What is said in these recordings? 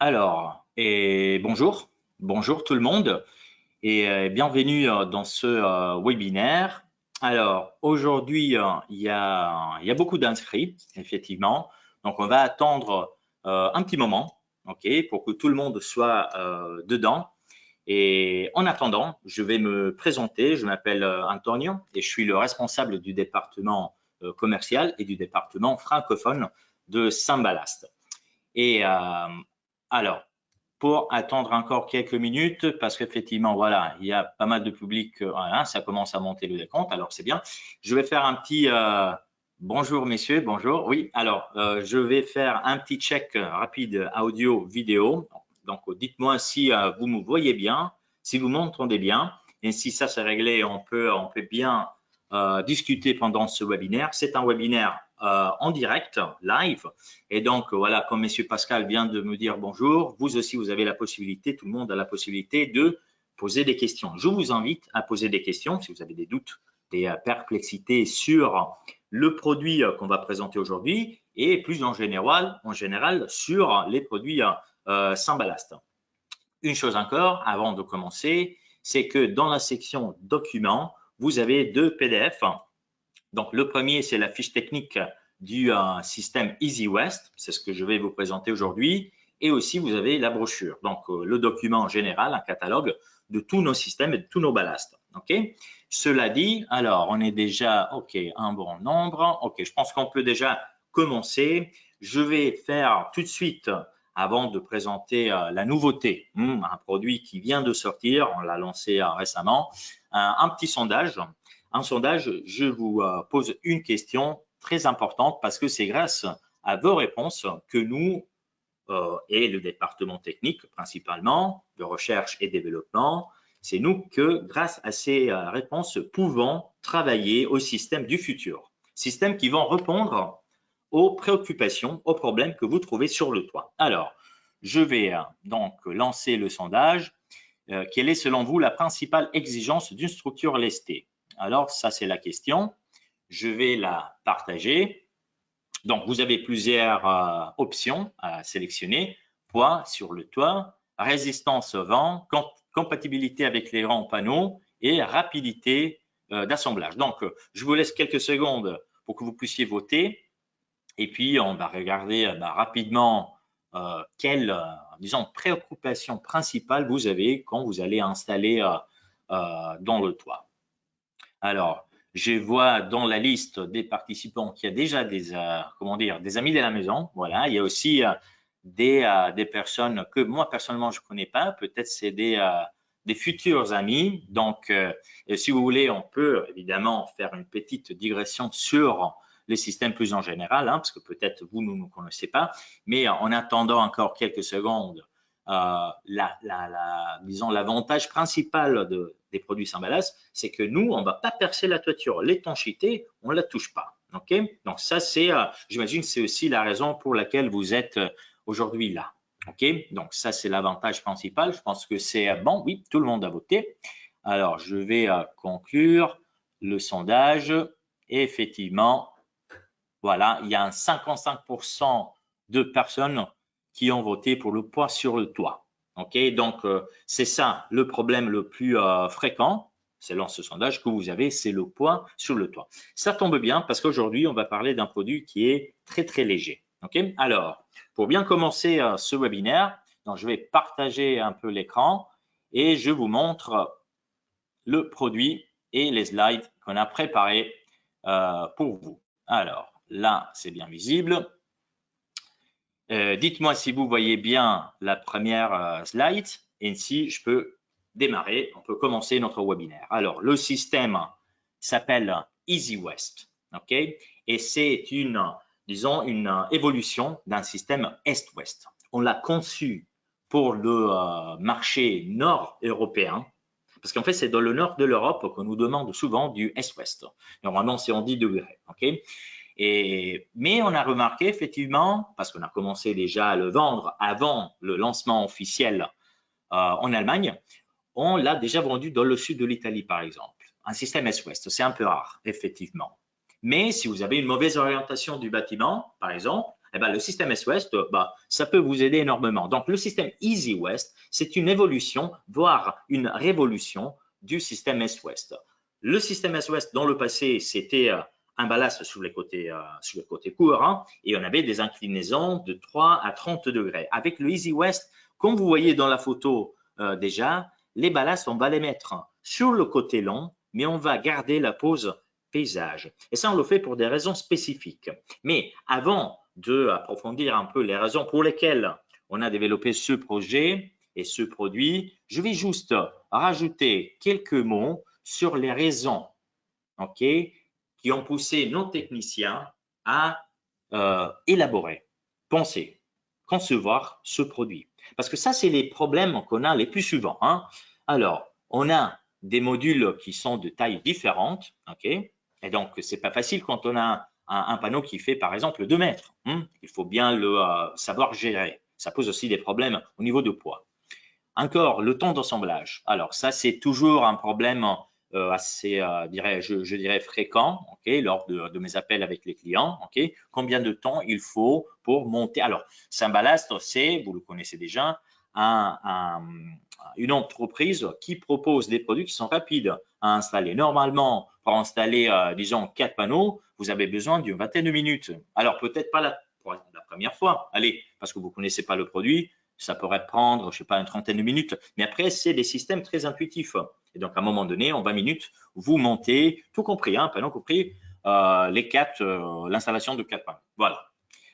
Alors, et bonjour tout le monde et bienvenue dans ce webinaire. Alors, aujourd'hui, il y a beaucoup d'inscrits, effectivement. Donc, on va attendre un petit moment, ok, pour que tout le monde soit dedans. Et en attendant, je vais me présenter. Je m'appelle Antonio et je suis le responsable du département commercial et du département francophone de Saint-Balast. Et alors, pour attendre encore quelques minutes, parce qu'effectivement, voilà, il y a pas mal de public, voilà, ça commence à monter le décompte, alors c'est bien. Je vais faire un petit bonjour messieurs, bonjour. Oui, alors je vais faire un petit check rapide audio, vidéo. Donc, dites-moi si vous me voyez bien, si vous m'entendez bien, et si ça c'est réglé, on peut bien discuter pendant ce webinaire. C'est un webinaire en direct, live. Et donc, voilà, comme Monsieur Pascal vient de me dire bonjour, vous aussi, vous avez la possibilité, tout le monde a la possibilité de poser des questions. Je vous invite à poser des questions si vous avez des doutes, des perplexités sur le produit qu'on va présenter aujourd'hui et plus en général sur les produits sans ballast. Une chose encore, avant de commencer, c'est que dans la section documents, vous avez deux PDF. Donc, le premier, c'est la fiche technique du système EasyWest. C'est ce que je vais vous présenter aujourd'hui. Et aussi, vous avez la brochure. Donc, le document général, un catalogue de tous nos systèmes et de tous nos ballasts. OK? Cela dit, alors, on est déjà, OK, un bon nombre. OK, je pense qu'on peut déjà commencer. Je vais faire tout de suite, avant de présenter la nouveauté, un produit qui vient de sortir, on l'a lancé récemment, un petit sondage. Un sondage, je vous pose une question très importante parce que c'est grâce à vos réponses que nous et le département technique principalement de recherche et développement, c'est nous que grâce à ces réponses pouvons travailler au système du futur, systèmes qui vont répondre aux préoccupations, aux problèmes que vous trouvez sur le toit. Alors, je vais donc lancer le sondage. Quelle est selon vous la principale exigence d'une structure lestée? Alors, ça, c'est la question. Je vais la partager. Donc, vous avez plusieurs options à sélectionner. Poids sur le toit, résistance au vent, compatibilité avec les grands panneaux et rapidité d'assemblage. Donc, je vous laisse quelques secondes pour que vous puissiez voter. Et puis, on va regarder rapidement quelle, disons, préoccupation principale vous avez quand vous allez installer dans le toit. Alors, je vois dans la liste des participants qu'il y a déjà des amis de la maison. Voilà, il y a aussi des personnes que moi personnellement je connais pas. Peut-être c'est des futurs amis. Donc, si vous voulez, on peut évidemment faire une petite digression sur les systèmes plus en général, parce que peut-être vous ne nous connaissez pas. Mais en attendant encore quelques secondes, disons, l'avantage principal des produits sans ballast, c'est que nous, on ne va pas percer la toiture. L'étanchéité, on ne la touche pas. OK? Donc, ça, c'est, j'imagine, c'est aussi la raison pour laquelle vous êtes aujourd'hui là. OK? Donc, ça, c'est l'avantage principal. Je pense que c'est bon. Oui, tout le monde a voté. Alors, je vais conclure le sondage. Et effectivement, voilà, il y a un 55% de personnes qui ont voté pour le poids sur le toit. OK? Donc, c'est ça le problème le plus fréquent, selon ce sondage que vous avez, c'est le poids sur le toit. Ça tombe bien parce qu'aujourd'hui, on va parler d'un produit qui est très, très léger. OK? Alors, pour bien commencer ce webinaire, donc, je vais partager un peu l'écran et je vous montre le produit et les slides qu'on a préparés pour vous. Alors, là, c'est bien visible. Dites-moi si vous voyez bien la première slide et si je peux démarrer, on peut commencer notre webinaire. Alors, le système s'appelle EasyWest, OK? Et c'est disons, une évolution d'un système Est-Ouest. On l'a conçu pour le marché nord-européen, parce qu'en fait, c'est dans le nord de l'Europe qu'on nous demande souvent du Est-Ouest. Normalement, c'est en 10 degrés, OK? Mais on a remarqué effectivement, parce qu'on a commencé déjà à le vendre avant le lancement officiel en Allemagne, on l'a déjà vendu dans le sud de l'Italie, par exemple. Un système Est-Ouest, c'est un peu rare, effectivement. Mais si vous avez une mauvaise orientation du bâtiment, par exemple, eh ben, le système Est-Ouest, ça peut vous aider énormément. Donc, le système Easy West, c'est une évolution, voire une révolution du système Est-Ouest. Le système Est-Ouest, dans le passé, c'était un ballast sur les côtés courts, hein, et on avait des inclinaisons de 3 à 30 degrés. Avec le Easy West, comme vous voyez dans la photo déjà, les ballasts, on va les mettre sur le côté long, mais on va garder la pose paysage. Et ça, on le fait pour des raisons spécifiques. Mais avant d'approfondir un peu les raisons pour lesquelles on a développé ce projet et ce produit, je vais juste rajouter quelques mots sur les raisons, ok, qui ont poussé nos techniciens à élaborer, penser, concevoir ce produit. Parce que ça, c'est les problèmes qu'on a les plus souvent, hein. Alors, on a des modules qui sont de tailles différentes, ok, et donc c'est pas facile quand on a un panneau qui fait par exemple 2 mètres, hein. Il faut bien le savoir gérer. Ça pose aussi des problèmes au niveau de poids. Encore, le temps d'assemblage. Alors ça, c'est toujours un problème assez, je dirais fréquent, okay, lors de mes appels avec les clients. Okay. Combien de temps il faut pour monter? Alors, Symballast, c'est, vous le connaissez déjà, une entreprise qui propose des produits qui sont rapides à installer. Normalement, pour installer, disons, 4 panneaux, vous avez besoin d'une vingtaine de minutes. Alors, peut-être pas la première fois, allez, parce que vous ne connaissez pas le produit, ça pourrait prendre, je sais pas, une trentaine de minutes. Mais après, c'est des systèmes très intuitifs. Et donc, à un moment donné, en 20 minutes, vous montez, tout compris, hein, panneau compris, l'installation de 4 panneaux. Voilà.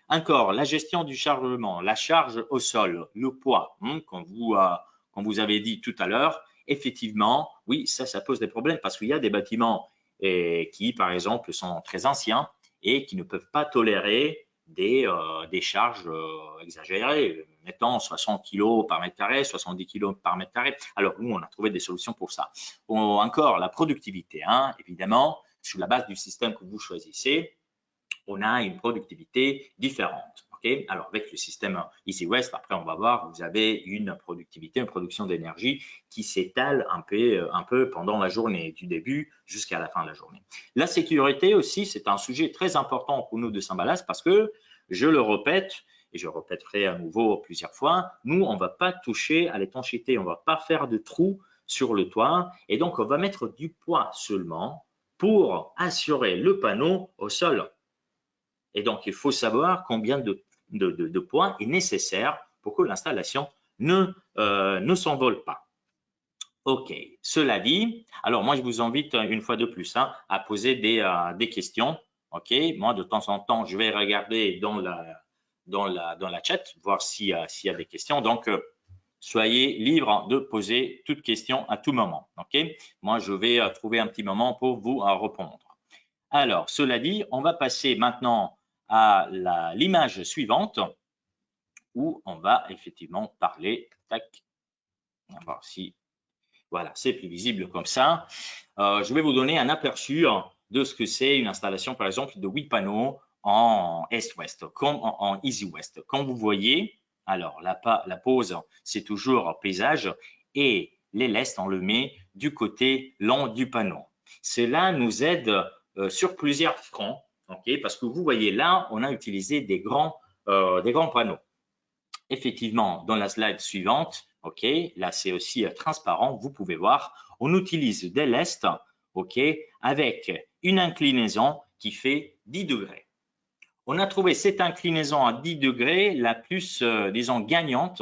Encore, la gestion du chargement, la charge au sol, le poids, comme vous avez dit tout à l'heure, effectivement, oui, ça pose des problèmes parce qu'il y a des bâtiments qui, par exemple, sont très anciens et qui ne peuvent pas tolérer des charges exagérées, mettons 60 kg par mètre carré, 70 kg par mètre carré. Alors, nous, on a trouvé des solutions pour ça. Encore, la productivité, hein, évidemment, sur la base du système que vous choisissez, on a une productivité différente. Okay. Alors, avec le système Easy West, après, on va voir, vous avez une productivité, une production d'énergie qui s'étale un peu pendant la journée, du début jusqu'à la fin de la journée. La sécurité aussi, c'est un sujet très important pour nous de Symballast parce que, je le répète, et je répéterai à nouveau plusieurs fois, nous, on ne va pas toucher à l'étanchéité, on ne va pas faire de trous sur le toit, et donc on va mettre du poids seulement pour assurer le panneau au sol. Et donc, il faut savoir combien de poids est nécessaire pour que l'installation ne s'envole pas. OK, cela dit, alors moi, je vous invite une fois de plus à poser des questions. OK, moi, de temps en temps, je vais regarder dans la chat, voir s'il y a des questions. Donc, soyez libre de poser toute question à tout moment. OK, moi, je vais trouver un petit moment pour vous répondre. Alors, cela dit, on va passer maintenant à l'image suivante où on va effectivement parler, tac, on va voir si, voilà, c'est plus visible comme ça. Je vais vous donner un aperçu de ce que c'est une installation, par exemple, de 8 panneaux en Est-Ouest, comme en Easy West. Comme vous voyez, alors la pose, c'est toujours paysage et les lestes, on le met du côté long du panneau. Cela nous aide sur plusieurs fronts, okay, parce que vous voyez là, on a utilisé des grands panneaux. Effectivement, dans la slide suivante, ok, là c'est aussi transparent, vous pouvez voir, on utilise des lestes, ok, avec une inclinaison qui fait 10 degrés. On a trouvé cette inclinaison à 10 degrés la plus, disons, gagnante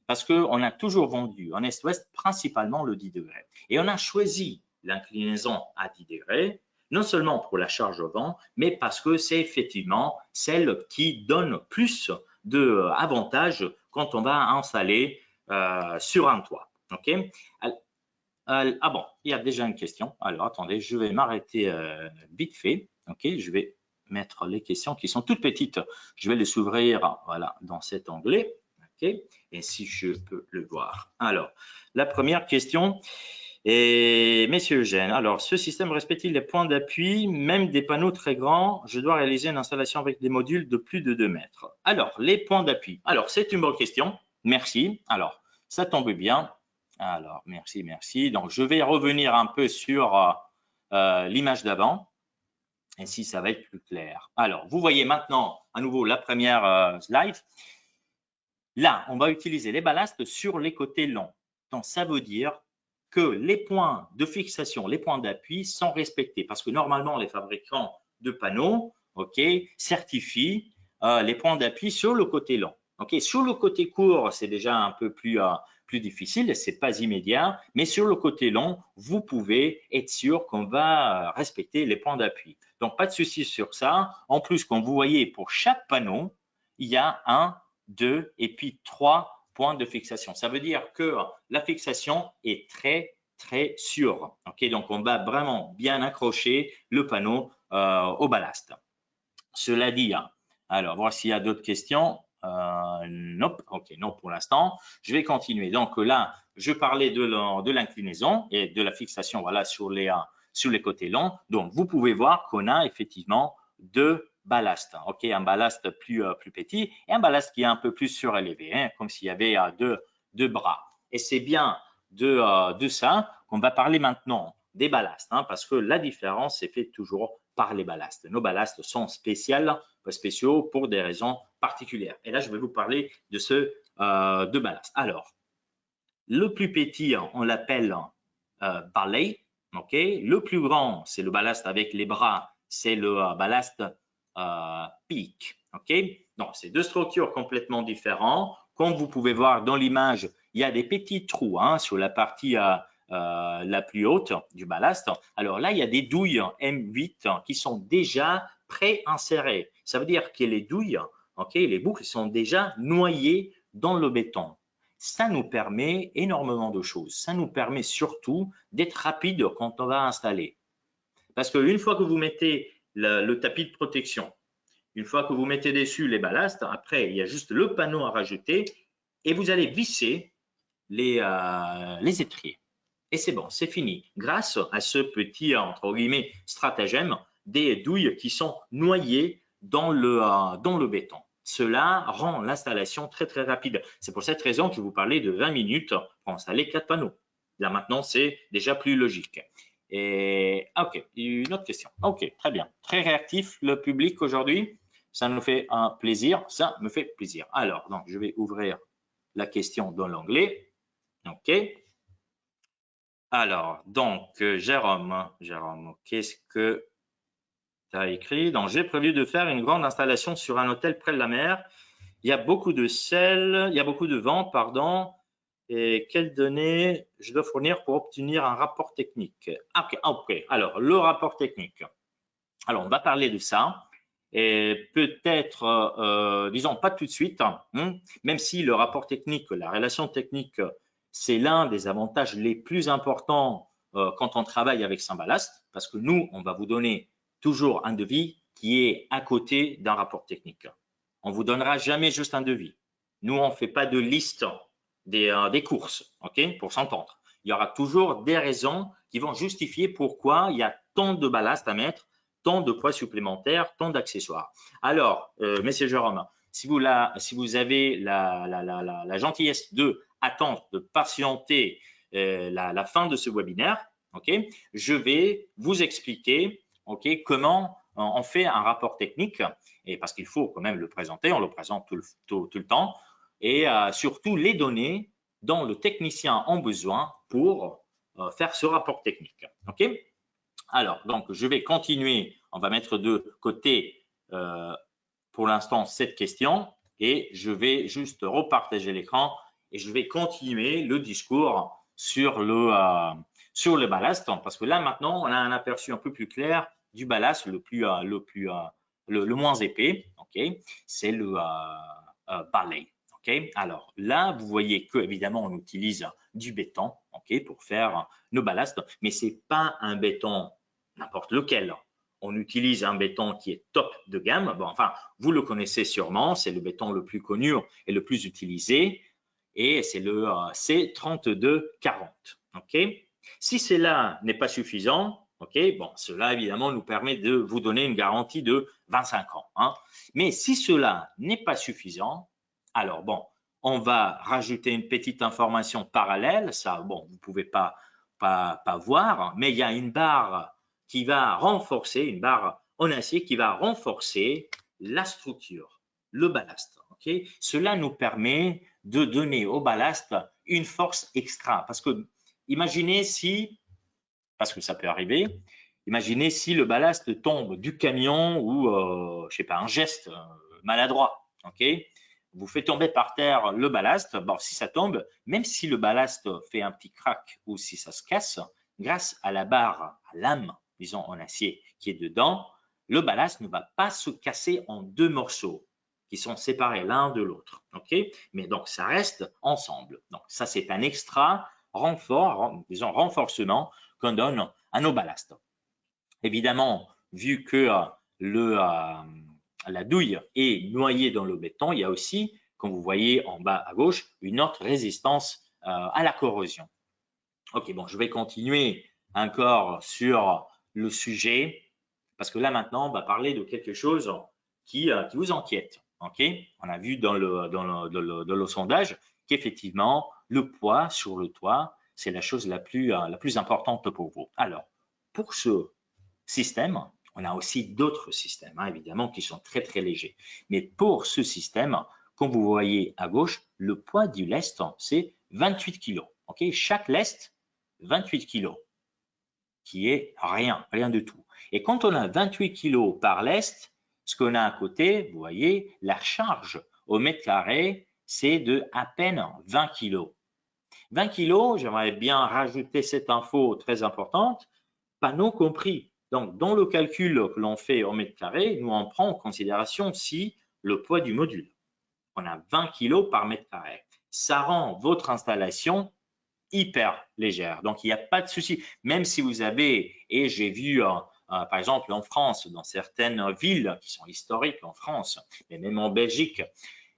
parce qu'on a toujours vendu en Est-Ouest principalement le 10 degrés. Et on a choisi l'inclinaison à 10 degrés, non seulement pour la charge au vent, mais parce que c'est effectivement celle qui donne plus d'avantages quand on va installer sur un toit. Okay. Ah bon, il y a déjà une question. Alors, attendez, je vais m'arrêter vite fait. OK, je vais mettre les questions qui sont toutes petites. Je vais les ouvrir, voilà, dans cet onglet. OK, et si je peux le voir. Alors, la première question est, Messieurs Eugène, alors, ce système respecte-t-il les points d'appui, même des panneaux très grands? Je dois réaliser une installation avec des modules de plus de 2 mètres. Alors, les points d'appui. Alors, c'est une bonne question. Merci. Alors, ça tombe bien. Alors, merci. Donc, je vais revenir un peu sur l'image d'avant. Ainsi, ça va être plus clair. Alors, vous voyez maintenant à nouveau la première slide. Là, on va utiliser les ballasts sur les côtés longs. Donc, ça veut dire que les points de fixation, les points d'appui sont respectés parce que normalement, les fabricants de panneaux certifient les points d'appui sur le côté long. Sur le côté court, c'est déjà un peu plus difficile, c'est pas immédiat, mais sur le côté long, vous pouvez être sûr qu'on va respecter les points d'appui. Donc, pas de souci sur ça. En plus, comme vous voyez, pour chaque panneau, il y a 1, 2 et puis 3 points de fixation. Ça veut dire que la fixation est très, très sûre. Donc, on va vraiment bien accrocher le panneau au ballast. Cela dit, alors, voir s'il y a d'autres questions. Nope, non pour l'instant. Je vais continuer. Donc là, je parlais de l'inclinaison et de la fixation sur les côtés longs. Donc, vous pouvez voir qu'on a effectivement deux ballasts. Un ballast plus petit et un ballast qui est un peu plus surélevé, comme s'il y avait deux bras. Et c'est bien de ça qu'on va parler maintenant des ballasts, parce que la différence est faite toujours par les ballasts. Nos ballasts sont spéciaux pour des raisons particulières. Et là, je vais vous parler de ce deux ballasts. Alors, le plus petit, on l'appelle balai. Le plus grand, c'est le ballast avec les bras, c'est le ballast peak. Donc, c'est deux structures complètement différentes. Comme vous pouvez voir dans l'image, il y a des petits trous sur la partie la plus haute du ballast. Alors là, il y a des douilles M8 qui sont déjà pré-insérées. Ça veut dire que les douilles, les boucles sont déjà noyées dans le béton. Ça nous permet énormément de choses. Ça nous permet surtout d'être rapide quand on va installer. Parce qu'une fois que vous mettez le tapis de protection, une fois que vous mettez dessus les ballasts, après, il y a juste le panneau à rajouter et vous allez visser les étriers. Et c'est bon, c'est fini. Grâce à ce petit, entre guillemets, stratagème des douilles qui sont noyées dans le béton. Cela rend l'installation très, très rapide. C'est pour cette raison que je vous parlais de 20 minutes pour installer 4 panneaux. Là, maintenant, c'est déjà plus logique. Et OK, une autre question. OK, très bien. Très réactif le public aujourd'hui. Ça nous fait un plaisir. Ça me fait plaisir. Alors, donc, je vais ouvrir la question dans l'onglet. OK. Alors, donc, Jérôme, qu'est-ce que tu as écrit? Donc, j'ai prévu de faire une grande installation sur un hôtel près de la mer. Il y a beaucoup de sel, il y a beaucoup de vent, pardon. Et quelles données je dois fournir pour obtenir un rapport technique? OK. Alors, le rapport technique. Alors, on va parler de ça. Et peut-être, disons, pas tout de suite, même si le rapport technique, la relation technique, c'est l'un des avantages les plus importants quand on travaille avec Symballast, parce que nous, on va vous donner toujours un devis qui est à côté d'un rapport technique. On vous donnera jamais juste un devis. Nous, on ne fait pas de liste des courses, pour s'entendre. Il y aura toujours des raisons qui vont justifier pourquoi il y a tant de ballast à mettre, tant de poids supplémentaires, tant d'accessoires. Alors, Monsieur Jérôme, si vous avez la gentillesse de attendre, de patienter la fin de ce webinaire, je vais vous expliquer comment on fait un rapport technique, et parce qu'il faut quand même le présenter, on le présente tout le temps, et surtout les données dont le technicien a besoin pour faire ce rapport technique. Alors, donc, je vais continuer. On va mettre de côté pour l'instant cette question et je vais juste repartager l'écran et je vais continuer le discours sur le ballast parce que là, maintenant, on a un aperçu un peu plus clair du ballast le moins épais. C'est le balai. Alors là, vous voyez que évidemment on utilise du béton pour faire nos ballasts, mais c'est pas un béton n'importe lequel. On utilise un béton qui est top de gamme. Bon, enfin, vous le connaissez sûrement, c'est le béton le plus connu et le plus utilisé, et c'est le C3240. Si cela n'est pas suffisant, bon, cela évidemment nous permet de vous donner une garantie de 25 ans. Mais si cela n'est pas suffisant, alors bon, on va rajouter une petite information parallèle. Ça, bon, vous ne pouvez pas voir, mais il y a une barre qui va renforcer, une barre en acier qui va renforcer la structure, le ballast. Okay? Cela nous permet de donner au ballast une force extra. Parce que imaginez si, parce que ça peut arriver, imaginez si le ballast tombe du camion ou, je sais pas, un geste maladroit. Okay? Vous faites tomber par terre le ballast. Bon, si ça tombe, même si le ballast fait un petit crack ou si ça se casse, grâce à la barre, à lame, disons en acier qui est dedans, le ballast ne va pas se casser en deux morceaux qui sont séparés l'un de l'autre. Okay? Mais donc, ça reste ensemble. Donc, ça, c'est un extra disons renforcement qu'on donne à nos ballasts. Évidemment, vu que la douille est noyée dans le béton, il y a aussi, comme vous voyez en bas à gauche, une autre résistance à la corrosion. Ok, bon, je vais continuer encore sur le sujet parce que là maintenant, on va parler de quelque chose qui vous inquiète. Ok, on a vu dans le sondage qu'effectivement, le poids sur le toit, c'est la chose la plus importante pour vous. Alors, pour ce système, on a aussi d'autres systèmes, hein, évidemment, qui sont très, très légers. Mais pour ce système, comme vous voyez à gauche, le poids du lest, c'est 28 kg. Okay? Chaque lest, 28 kg, qui est rien du tout. Et quand on a 28 kg par lest, ce qu'on a à côté, vous voyez, la charge au mètre carré, c'est de à peine 20 kg. 20 kg, j'aimerais bien rajouter cette info très importante, panneau compris. Donc, dans le calcul que l'on fait au mètre carré, nous on prend en considération aussi le poids du module. On a 20 kg par mètre carré. Ça rend votre installation hyper légère. Donc, il n'y a pas de souci. Même si vous avez, et j'ai vu par exemple en France, dans certaines villes qui sont historiques en France, mais même en Belgique,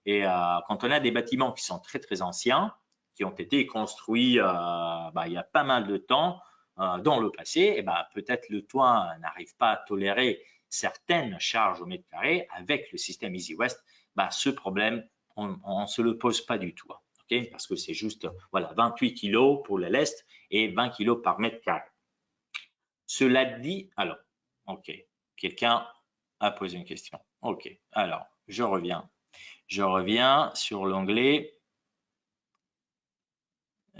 et quand on a des bâtiments qui sont très, très anciens, qui ont été construits il y a pas mal de temps, dans le passé, et peut-être le toit n'arrive pas à tolérer certaines charges au mètre carré. Avec le système Easy West, ce problème, on ne se le pose pas du tout. Okay? Parce que c'est juste voilà, 28 kg pour le lest et 20 kg par mètre carré. Cela dit, alors, ok, quelqu'un a posé une question. Ok, alors, je reviens sur l'onglet.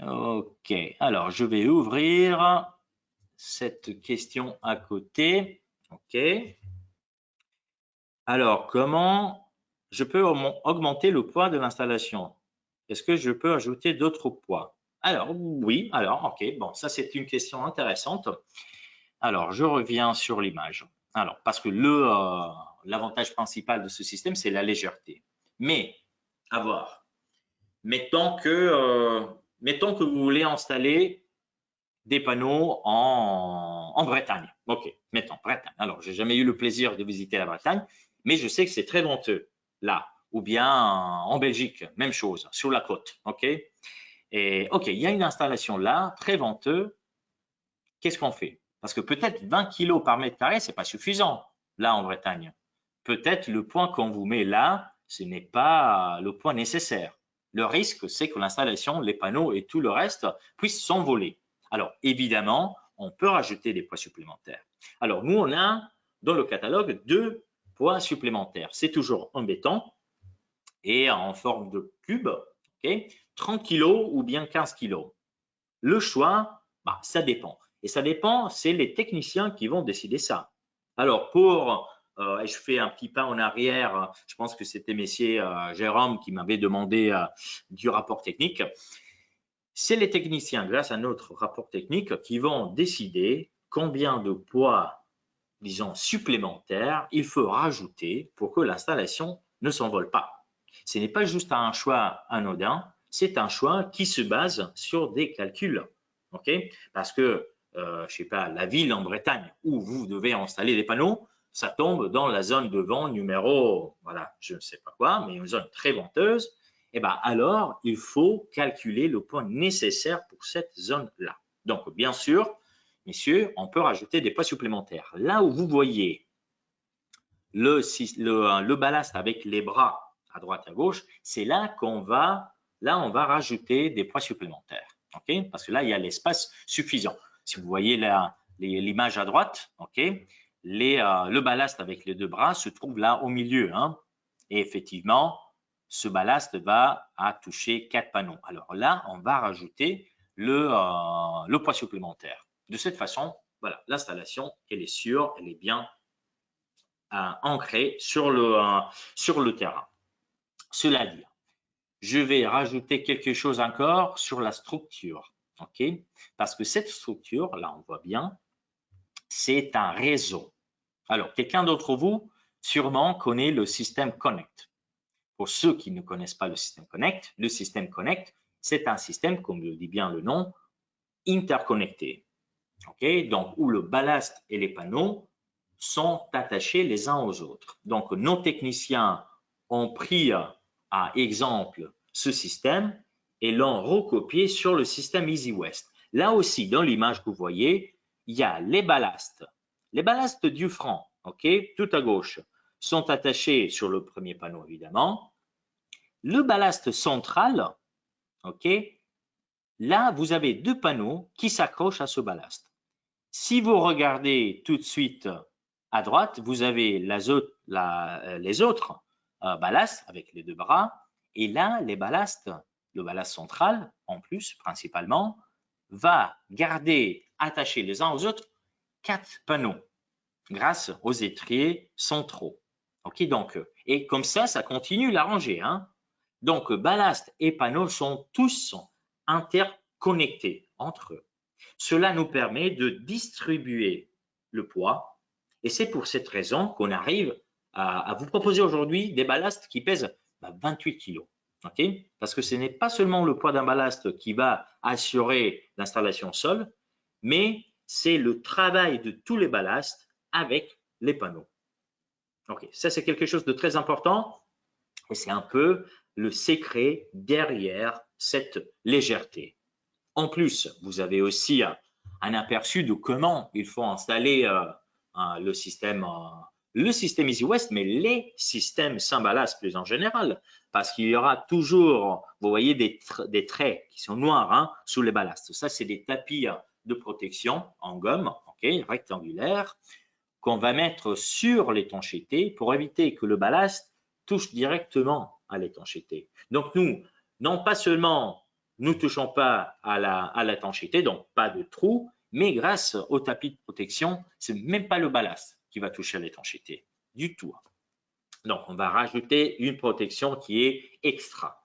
Ok, alors je vais ouvrir cette question à côté. Ok. Alors, comment je peux augmenter le poids de l'installation? Est-ce que je peux ajouter d'autres poids? Alors, oui, alors, ok, bon, ça c'est une question intéressante. Alors, je reviens sur l'image. Alors, parce que l'avantage principal de ce système, c'est la légèreté. Mais, à voir. Mettons que vous voulez installer des panneaux en Bretagne. Ok, mettons Bretagne. Alors, j'ai jamais eu le plaisir de visiter la Bretagne, mais je sais que c'est très venteux là. Ou bien en Belgique, même chose, sur la côte. Ok. Et ok, il y a une installation là, très venteux. Qu'est-ce qu'on fait? Parce que peut-être 20 kg par mètre carré, c'est pas suffisant là en Bretagne. Peut-être le point qu'on vous met là, ce n'est pas le point nécessaire. Le risque, c'est que l'installation, les panneaux et tout le reste puissent s'envoler. Alors, évidemment, on peut rajouter des poids supplémentaires. Alors, nous, on a dans le catalogue 2 poids supplémentaires. C'est toujours en béton et en forme de cube, okay? 30 kg ou bien 15 kg. Le choix, ça dépend. Et ça dépend, c'est les techniciens qui vont décider ça. Alors, et je fais un petit pas en arrière, je pense que c'était messieurs Jérôme qui m'avait demandé du rapport technique. C'est les techniciens, grâce à notre rapport technique, qui vont décider combien de poids, disons, supplémentaires il faut rajouter pour que l'installation ne s'envole pas. Ce n'est pas juste un choix anodin, c'est un choix qui se base sur des calculs. Okay? Parce que, je sais pas, la ville en Bretagne où vous devez installer des panneaux, ça tombe dans la zone de vent numéro, voilà, je ne sais pas quoi, mais une zone très venteuse. Et alors, il faut calculer le poids nécessaire pour cette zone-là. Donc, bien sûr, messieurs, on peut rajouter des poids supplémentaires. Là où vous voyez le ballast avec les bras à droite et à gauche, c'est là on va rajouter des poids supplémentaires. Okay? Parce que là, il y a l'espace suffisant. Si vous voyez l'image à droite, okay, le ballast avec les deux bras se trouve là au milieu, hein. Et effectivement, ce ballast va toucher 4 panneaux. Alors là, on va rajouter le poids supplémentaire. De cette façon, voilà, l'installation, elle est sûre, elle est bien ancrée sur le terrain. Cela dit, je vais rajouter quelque chose encore sur la structure, ok? Parce que cette structure, là, on voit bien, c'est un réseau. Alors, quelqu'un d'entre vous sûrement connaît le système Connect. Pour ceux qui ne connaissent pas le système Connect, c'est un système, comme le dit bien le nom, interconnecté. Okay? Donc, où le ballast et les panneaux sont attachés les uns aux autres. Donc, nos techniciens ont pris à exemple ce système et l'ont recopié sur le système EasyWest. Là aussi, dans l'image que vous voyez, il y a les ballasts. Les ballasts du franc, ok, tout à gauche, sont attachés sur le premier panneau, évidemment. Le ballast central, ok, là, vous avez deux panneaux qui s'accrochent à ce ballast. Si vous regardez tout de suite à droite, vous avez les autres ballasts avec les deux bras. Et là, le ballast central, en plus, principalement, va garder attachés les uns aux autres 4 panneaux grâce aux étriers centraux. Ok, donc, et comme ça continue la rangée, hein. Donc, ballast et panneaux sont tous interconnectés entre eux. Cela nous permet de distribuer le poids et c'est pour cette raison qu'on arrive à vous proposer aujourd'hui des ballasts qui pèsent 28 kg. Okay? Parce que ce n'est pas seulement le poids d'un ballast qui va assurer l'installation au sol, mais c'est le travail de tous les ballasts avec les panneaux. Okay. Ça, c'est quelque chose de très important et c'est un peu le secret derrière cette légèreté. En plus, vous avez aussi un aperçu de comment il faut installer le système EasyWest, mais les systèmes sans ballast plus en général, parce qu'il y aura toujours, vous voyez, des traits qui sont noirs hein, sous les ballasts. Ça, c'est des tapis de protection en gomme, okay, rectangulaires, qu'on va mettre sur l'étanchéité pour éviter que le ballast touche directement à l'étanchéité. Donc nous, non pas seulement nous ne touchons pas à l'étanchéité, donc pas de trou, mais grâce au tapis de protection, c'est même pas le ballast qui va toucher à l'étanchéité du tout. Donc on va rajouter une protection qui est extra.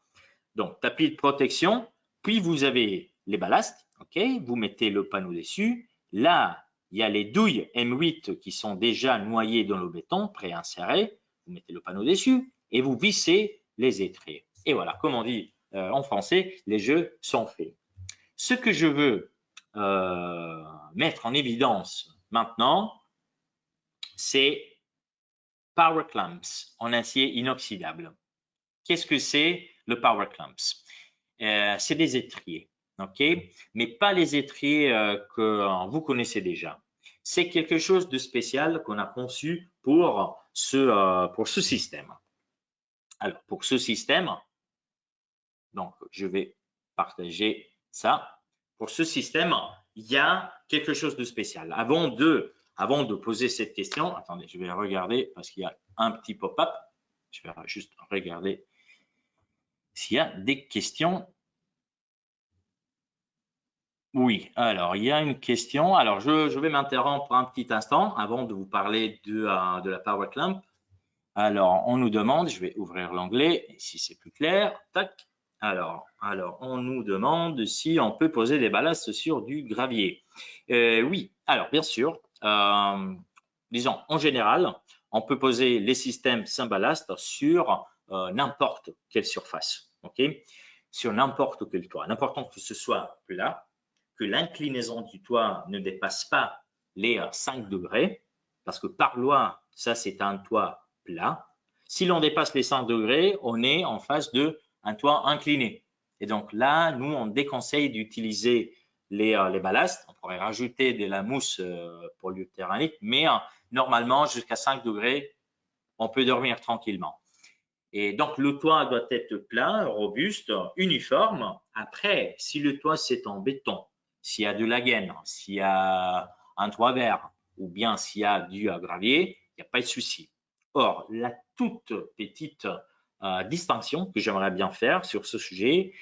Donc tapis de protection, puis vous avez les ballasts, ok, vous mettez le panneau dessus. Là, il y a les douilles M8 qui sont déjà noyées dans le béton, préinsérées. Vous mettez le panneau dessus et vous vissez les étriers. Et voilà, comme on dit en français, les jeux sont faits. Ce que je veux mettre en évidence maintenant, c'est Power Clamps en acier inoxydable. Qu'est-ce que c'est le Power Clamps? C'est des étriers, ok? Mais pas les étriers que vous connaissez déjà. C'est quelque chose de spécial qu'on a conçu pour ce système. Alors, pour ce système, donc je vais partager ça. Pour ce système, il y a quelque chose de spécial. Avant de poser cette question, attendez, je vais regarder parce qu'il y a un petit pop-up. Je vais juste regarder s'il y a des questions. Oui, alors il y a une question. Alors je vais m'interrompre un petit instant avant de vous parler de la Power Clamp. Alors on nous demande, je vais ouvrir l'onglet si c'est plus clair. Tac. Alors on nous demande si on peut poser des ballasts sur du gravier. Oui, alors bien sûr. Disons en général, on peut poser les systèmes sans ballast sur n'importe quelle surface. Ok, sur n'importe quel toit. L'important que ce soit plat, que l'inclinaison du toit ne dépasse pas les 5 degrés, parce que par loi, ça c'est un toit plat. Si l'on dépasse les 5 degrés, on est en face d'un toit incliné. Et donc là, nous, on déconseille d'utiliser les ballasts. On pourrait rajouter de la mousse polyuréthanique, mais normalement, jusqu'à 5 degrés, on peut dormir tranquillement. Et donc, le toit doit être plat, robuste, uniforme. Après, si le toit c'est en béton, s'il y a de la gaine, s'il y a un toit vert, ou bien s'il y a du gravier, il n'y a pas de souci. Or, la toute petite distinction que j'aimerais bien faire sur ce sujet,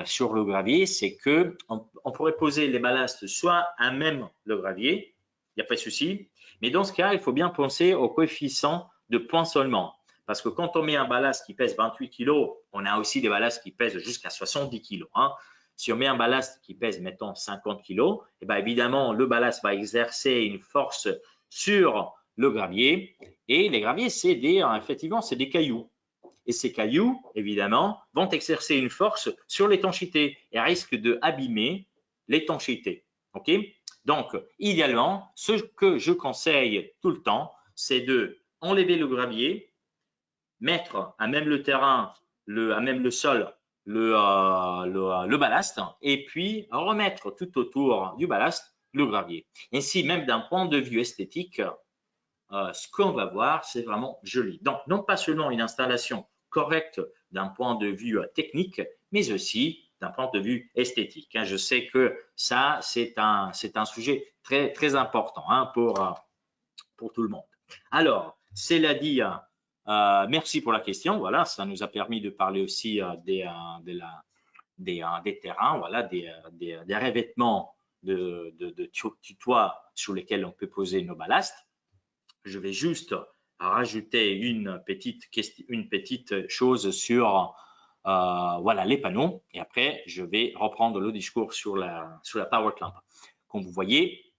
sur le gravier, c'est que on pourrait poser les ballasts soit à même le gravier, il n'y a pas de souci, mais dans ce cas, il faut bien penser au coefficient de poinçonnement. Parce que quand on met un ballast qui pèse 28 kg, on a aussi des ballasts qui pèsent jusqu'à 70 kg. Hein. Si on met un ballast qui pèse, mettons, 50 kg, eh bien, évidemment, le ballast va exercer une force sur le gravier. Et les graviers, effectivement, c'est des cailloux. Et ces cailloux, évidemment, vont exercer une force sur l'étanchéité et risquent de abîmer l'étanchéité. OK? Donc, idéalement, ce que je conseille tout le temps, c'est de enlever le gravier, mettre à même le terrain, à même le sol, le ballast, et puis remettre tout autour du ballast le gravier. Ainsi, même d'un point de vue esthétique, ce qu'on va voir, c'est vraiment joli. Donc, non pas seulement une installation correcte d'un point de vue technique, mais aussi d'un point de vue esthétique. Je sais que ça, c'est un sujet très, très important pour tout le monde. Alors, cela dit, merci pour la question. Voilà, ça nous a permis de parler aussi des terrains, voilà, des revêtements de tutoies sur lesquels on peut poser nos ballasts. Je vais juste rajouter une petite chose sur voilà, les panneaux, et après je vais reprendre le discours sur la power clamp. Comme vous voyez,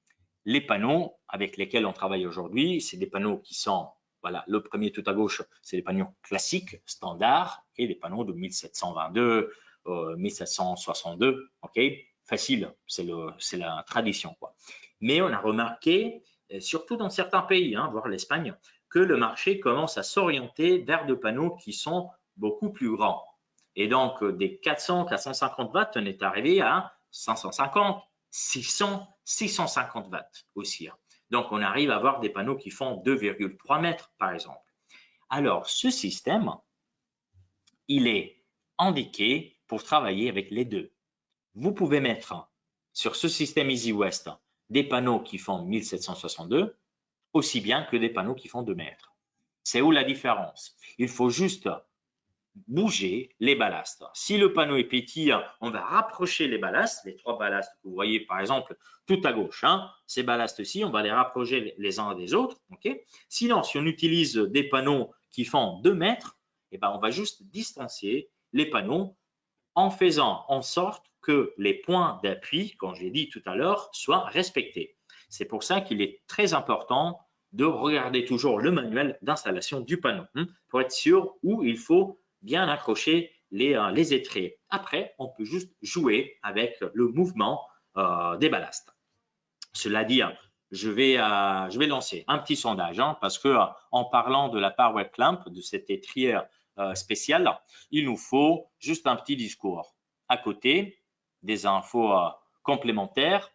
les panneaux avec lesquels on travaille aujourd'hui, c'est des panneaux qui sont, voilà, le premier tout à gauche, c'est des panneaux classiques, standards, et des panneaux de 1722, 1762, ok, facile, c'est la tradition, quoi. Mais on a remarqué, surtout dans certains pays, voire l'Espagne, que le marché commence à s'orienter vers des panneaux qui sont beaucoup plus grands. Et donc, des 400, 450 watts, on est arrivé à 550, 600, 650 watts aussi. Donc, on arrive à avoir des panneaux qui font 2,3 mètres, par exemple. Alors, ce système, il est indiqué pour travailler avec les deux. Vous pouvez mettre sur ce système EasyWest des panneaux qui font 1762, aussi bien que des panneaux qui font 2 mètres. C'est où la différence? Il faut juste bouger les ballasts. Si le panneau est petit, on va rapprocher les ballasts, les 3 ballasts que vous voyez par exemple tout à gauche. Ces ballasts-ci, on va les rapprocher les uns des autres. Okay? Sinon, si on utilise des panneaux qui font 2 mètres, eh ben, on va juste distancier les panneaux en faisant en sorte que les points d'appui, comme je l'ai dit tout à l'heure, soient respectés. C'est pour ça qu'il est très important de regarder toujours le manuel d'installation du panneau pour être sûr où il faut bien accrocher les étriers. Après, on peut juste jouer avec le mouvement des ballasts. Cela dit, je vais lancer un petit sondage parce que en parlant de la power clamp, de cet étrier spécial, il nous faut juste un petit discours à côté, des infos complémentaires.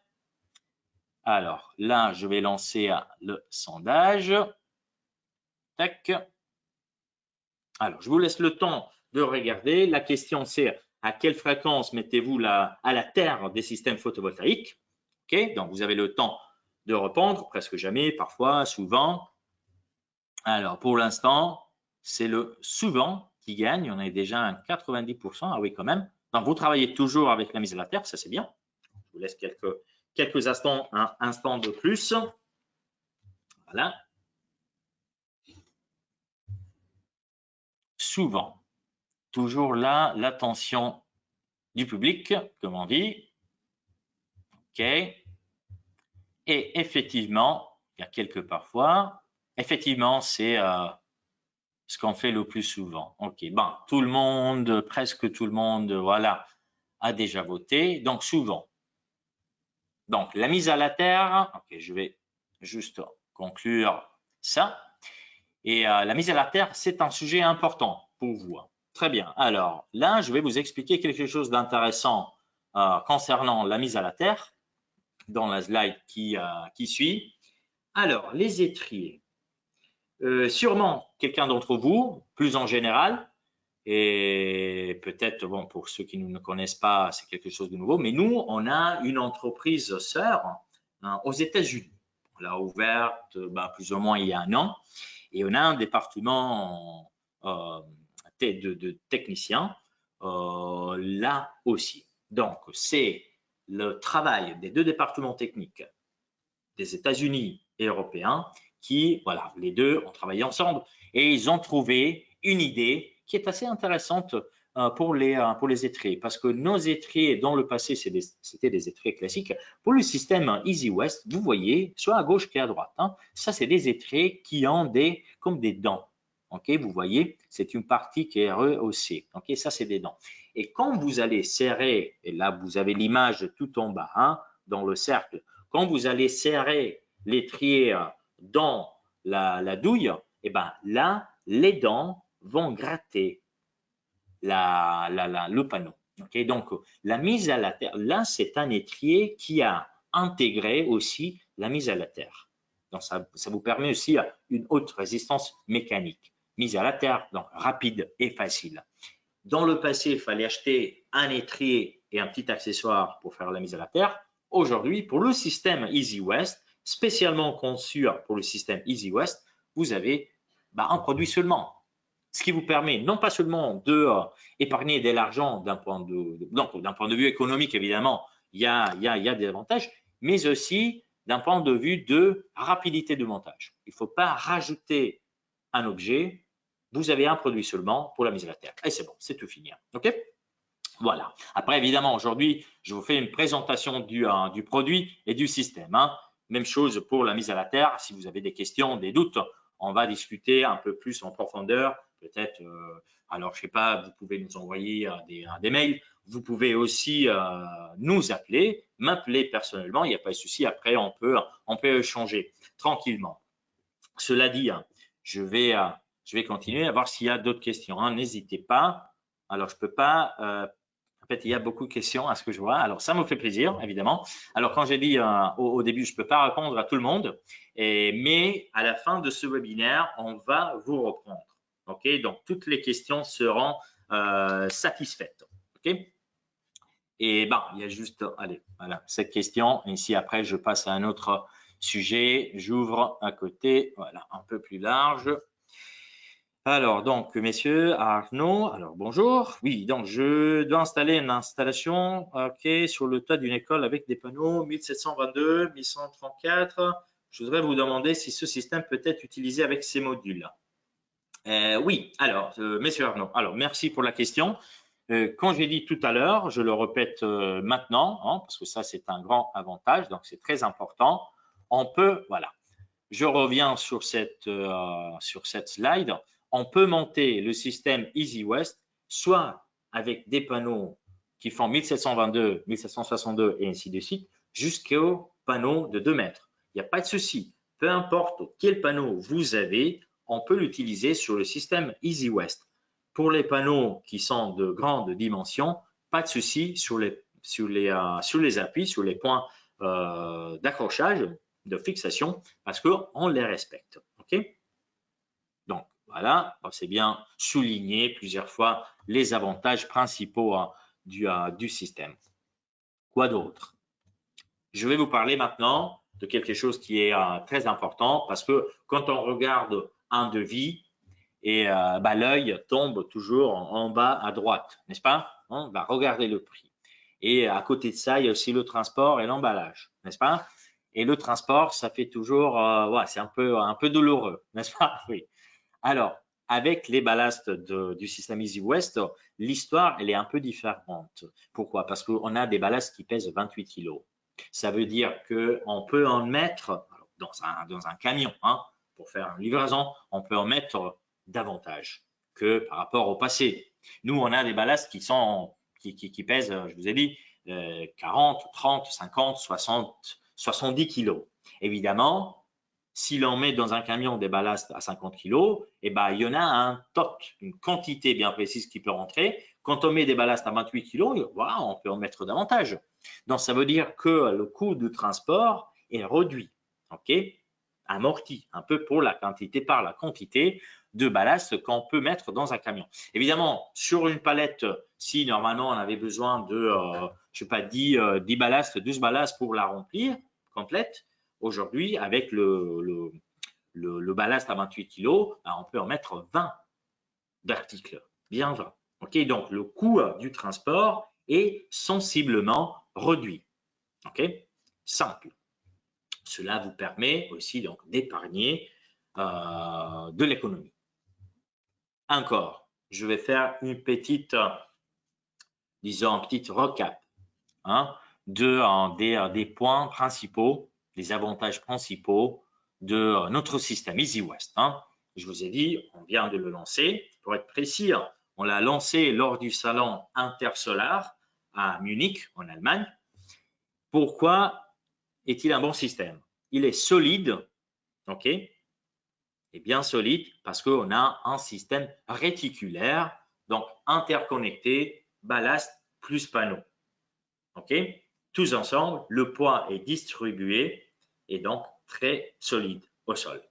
Alors là, je vais lancer le sondage. Tac. Alors, je vous laisse le temps de regarder. La question, c'est à quelle fréquence mettez-vous à la terre des systèmes photovoltaïques? Ok, donc vous avez le temps de répondre, presque jamais, parfois, souvent. Alors, pour l'instant, c'est le souvent qui gagne. On est déjà à 90%. Ah oui, quand même. Donc, vous travaillez toujours avec la mise à la terre, ça c'est bien. Je vous laisse quelques instants, un instant de plus. Voilà. Souvent. Toujours là, l'attention du public, comme on dit. OK. Et effectivement, il y a quelques parfois, effectivement, c'est ce qu'on fait le plus souvent. OK. Bon, tout le monde, presque tout le monde, voilà, a déjà voté. Donc, souvent. Donc, la mise à la terre, OK, je vais juste conclure ça. Et la mise à la terre, c'est un sujet important pour vous. Très bien. Alors, là, je vais vous expliquer quelque chose d'intéressant concernant la mise à la terre dans la slide qui suit. Alors, les étriers. Sûrement, quelqu'un d'entre vous, plus en général, et peut-être, bon, pour ceux qui ne connaissent pas, c'est quelque chose de nouveau, mais nous, on a une entreprise sœur aux États-Unis. l'a ouverte plus ou moins il y a un an. Et on a un département de techniciens là aussi. Donc, c'est le travail des deux départements techniques des États-Unis et européens qui, voilà, les deux ont travaillé ensemble et ils ont trouvé une idée qui est assez intéressante pour les étriers, parce que nos étriers dans le passé, c'était des étriers classiques. Pour le système Easy West, vous voyez, soit à gauche qu'à droite, hein, ça c'est des étriers qui ont comme des dents. Okay, vous voyez, c'est une partie qui est rehaussée. Okay, ça c'est des dents. Et quand vous allez serrer, et là vous avez l'image tout en bas, hein, dans le cercle, quand vous allez serrer l'étrier dans la douille, et ben là, les dents vont gratter le panneau. Okay, donc, la mise à la terre, là, c'est un étrier qui a intégré aussi la mise à la terre. Donc, ça vous permet aussi une haute résistance mécanique. Mise à la terre, donc rapide et facile. Dans le passé, il fallait acheter un étrier et un petit accessoire pour faire la mise à la terre. Aujourd'hui, pour le système Easy West, spécialement conçu pour le système Easy West, vous avez un produit seulement. Ce qui vous permet non pas seulement de épargner de l'argent d'un point de vue économique, évidemment, il y a des avantages, mais aussi d'un point de vue de rapidité de montage. Il ne faut pas rajouter un objet, vous avez un produit seulement pour la mise à la terre. Et c'est bon, c'est tout fini. OK? Voilà. Après, évidemment, aujourd'hui, je vous fais une présentation du produit et du système. Hein. Même chose pour la mise à la terre. Si vous avez des questions, des doutes, on va discuter un peu plus en profondeur. Peut-être, alors je ne sais pas, vous pouvez nous envoyer des mails. Vous pouvez aussi nous appeler, m'appeler personnellement. Il n'y a pas de souci. Après, on peut échanger tranquillement. Cela dit, je vais continuer à voir s'il y a d'autres questions. Hein. N'hésitez pas. Alors, je ne peux pas. En fait, il y a beaucoup de questions à ce que je vois. Alors, ça me fait plaisir, évidemment. Alors, quand j'ai dit au début, je ne peux pas répondre à tout le monde, mais à la fin de ce webinaire, on va vous reprendre. OK? Donc, toutes les questions seront satisfaites. OK? Et il y a juste, allez, voilà, cette question. Ici, après, je passe à un autre sujet. J'ouvre à côté, voilà, un peu plus large. Alors, donc, messieurs, Arnaud, alors bonjour. Oui, donc je dois installer une installation sur le toit d'une école avec des panneaux 1722, 1134. Je voudrais vous demander si ce système peut être utilisé avec ces modules. Oui, alors, messieurs Arnaud, alors merci pour la question. Quand j'ai dit tout à l'heure, je le répète maintenant, hein, parce que ça, c'est un grand avantage, donc c'est très important. On peut, voilà, je reviens sur cette slide. On peut monter le système Easy West soit avec des panneaux qui font 1722, 1762 et ainsi de suite, jusqu'au panneau de 2 mètres. Il n'y a pas de souci. Peu importe quel panneau vous avez, on peut l'utiliser sur le système Easy West. Pour les panneaux qui sont de grande dimension, pas de souci sur les appuis, sur les points d'accrochage, de fixation, parce qu'on les respecte. OK? Donc, voilà, c'est bien souligné plusieurs fois les avantages principaux du système. Quoi d'autre? Je vais vous parler maintenant de quelque chose qui est très important parce que quand on regarde un devis, et l'œil tombe toujours en bas à droite, n'est-ce pas? On va regarder le prix. Et à côté de ça, il y a aussi le transport et l'emballage, n'est-ce pas? Et le transport, ça fait toujours, c'est un peu douloureux, n'est-ce pas? Oui. Alors, avec les ballasts du système Easy West, l'histoire, elle est un peu différente. Pourquoi? Parce qu'on a des ballasts qui pèsent 28 kg. Ça veut dire qu'on peut en mettre dans un camion, hein, pour faire une livraison, on peut en mettre davantage que par rapport au passé. Nous, on a des ballasts qui pèsent, je vous ai dit, 40, 30, 50, 60, 70 kg. Évidemment, si l'on met dans un camion des ballasts à 50 kg, il y en a un toc, une quantité bien précise qui peut rentrer. Quand on met des ballasts à 28 kg, voilà, on peut en mettre davantage. Donc, ça veut dire que le coût du transport est réduit, ok, amorti un peu pour la quantité par la quantité de ballast qu'on peut mettre dans un camion. Évidemment, sur une palette, si normalement on avait besoin de, je sais pas, 10 ballasts, 12 ballasts pour la remplir complète, aujourd'hui, avec le ballast à 28 kg, on peut en mettre 20 d'articles, bien 20. Ok, donc le coût du transport est sensiblement réduit. Ok, simple. Cela vous permet aussi donc d'épargner de l'économie. Encore, je vais faire une petite, disons, une petite recap des points principaux, des avantages principaux de notre système EasyWest. Je vous ai dit, on vient de le lancer. Pour être précis, on l'a lancé lors du salon Intersolar à Munich, en Allemagne. Pourquoi est-il un bon système? Il est solide, ok? Et bien solide parce qu'on a un système réticulaire, donc interconnecté, ballast plus panneau. Ok? Tous ensemble, le poids est distribué et donc très solide au sol.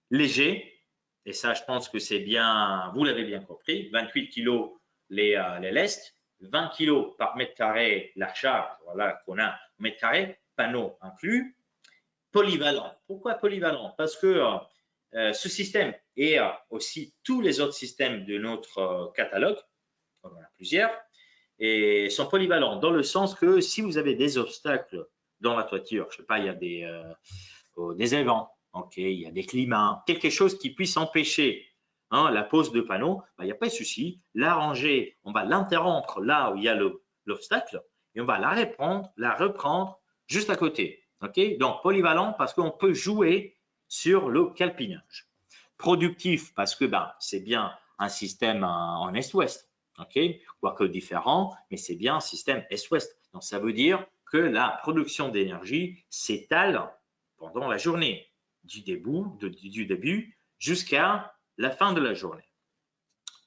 Léger, et ça je pense que c'est bien, vous l'avez bien compris, 28 kg les lestes, 20 kg par mètre carré la charge, voilà qu'on a mètre carré, panneau inclus. Polyvalent. Pourquoi polyvalent? Parce que ce système et aussi tous les autres systèmes de notre catalogue, on en a plusieurs, et sont polyvalents dans le sens que si vous avez des obstacles dans la toiture, je ne sais pas, il y a des évents, ok, il y a des climats, quelque chose qui puisse empêcher la pose de panneaux, il n'y a pas de souci. La rangée, on va l'interrompre là où il y a l'obstacle et on va la reprendre juste à côté. Okay, donc polyvalent parce qu'on peut jouer sur le calpinage. Productif parce que c'est bien un système en est-ouest, okay, quoique différent, mais c'est bien un système est-ouest. Donc ça veut dire que la production d'énergie s'étale pendant la journée, du début jusqu'à la fin de la journée.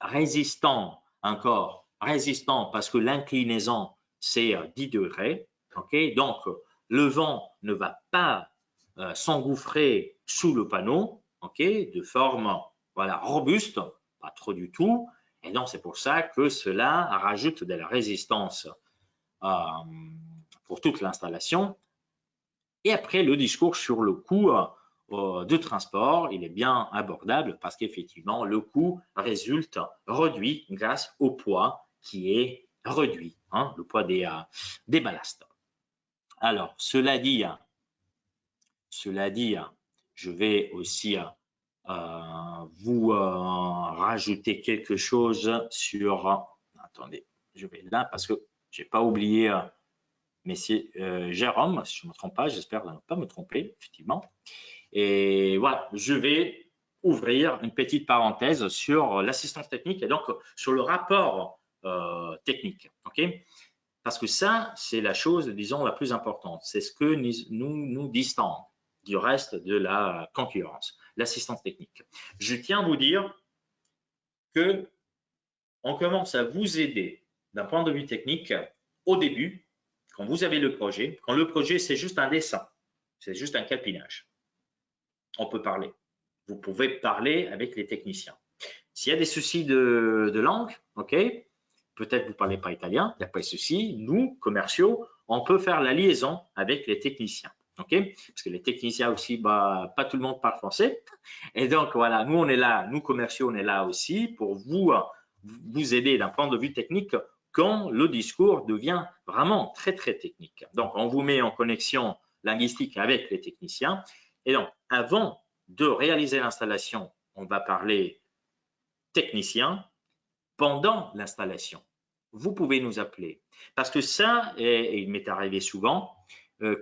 Résistant encore, résistant parce que l'inclinaison c'est 10 degrés, okay, donc le vent ne va pas s'engouffrer sous le panneau, okay, de forme voilà, robuste, pas trop du tout. Et donc, c'est pour ça que cela rajoute de la résistance pour toute l'installation. Et après, le discours sur le coût de transport, il est bien abordable parce qu'effectivement, le coût résulte réduit grâce au poids qui est réduit, le poids des ballasts. Alors, cela dit, je vais aussi vous rajouter quelque chose sur… Attendez, je vais là parce que je n'ai pas oublié, messieurs Jérôme, si je ne me trompe pas, j'espère ne pas me tromper, effectivement. Et voilà, je vais ouvrir une petite parenthèse sur l'assistance technique et donc sur le rapport technique. Ok? Parce que ça, c'est la chose, disons, la plus importante. C'est ce que nous distingue du reste de la concurrence, l'assistance technique. Je tiens à vous dire que on commence à vous aider d'un point de vue technique au début, quand vous avez le projet. Quand le projet, c'est juste un dessin, c'est juste un calpinage. On peut parler. Vous pouvez parler avec les techniciens. S'il y a des soucis de langue, ok, peut-être vous ne parlez pas italien, il n'y a pas de souci. Nous, commerciaux, on peut faire la liaison avec les techniciens. Okay, parce que les techniciens aussi, pas tout le monde parle français. Et donc, voilà, nous, on est là, nous, commerciaux, on est là aussi pour vous aider d'un point de vue technique quand le discours devient vraiment très, très technique. Donc, on vous met en connexion linguistique avec les techniciens. Et donc, avant de réaliser l'installation, on va parler technicien. Pendant l'installation, vous pouvez nous appeler. Parce que ça, et il m'est arrivé souvent,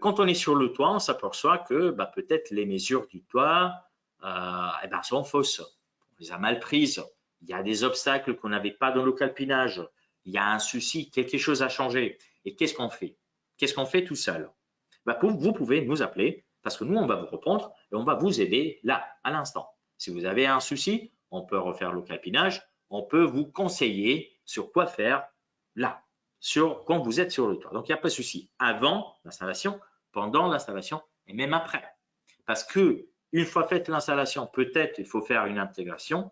quand on est sur le toit, on s'aperçoit que peut-être les mesures du toit sont fausses. On les a mal prises. Il y a des obstacles qu'on n'avait pas dans le calpinage. Il y a un souci, quelque chose a changé. Et qu'est-ce qu'on fait? Qu'est-ce qu'on fait tout seul? Vous pouvez nous appeler parce que nous, on va vous répondre et on va vous aider là, à l'instant. Si vous avez un souci, on peut refaire le calpinage. On peut vous conseiller sur quoi faire là, quand vous êtes sur le toit. Donc, il n'y a pas de souci avant l'installation, pendant l'installation et même après. Parce que une fois faite l'installation, peut-être il faut faire une intégration,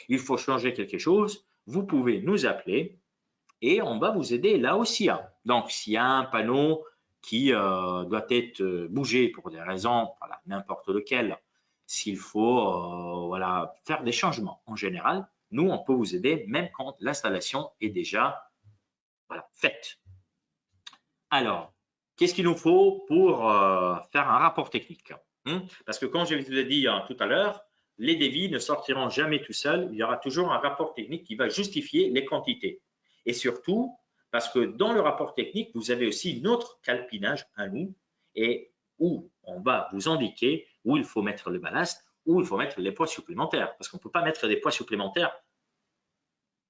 il faut changer quelque chose. Vous pouvez nous appeler et on va vous aider là aussi. Donc, s'il y a un panneau qui doit être bougé pour des raisons, voilà, n'importe lequel, s'il faut voilà, faire des changements en général, nous, on peut vous aider même quand l'installation est déjà voilà, faite. Alors, qu'est-ce qu'il nous faut pour faire un rapport technique? Parce que comme je vous l'ai dit tout à l'heure, les devis ne sortiront jamais tout seuls. Il y aura toujours un rapport technique qui va justifier les quantités. Et surtout, parce que dans le rapport technique, vous avez aussi notre calpinage à nous et où on va vous indiquer où il faut mettre le ballast, où il faut mettre les poids supplémentaires. Parce qu'on ne peut pas mettre des poids supplémentaires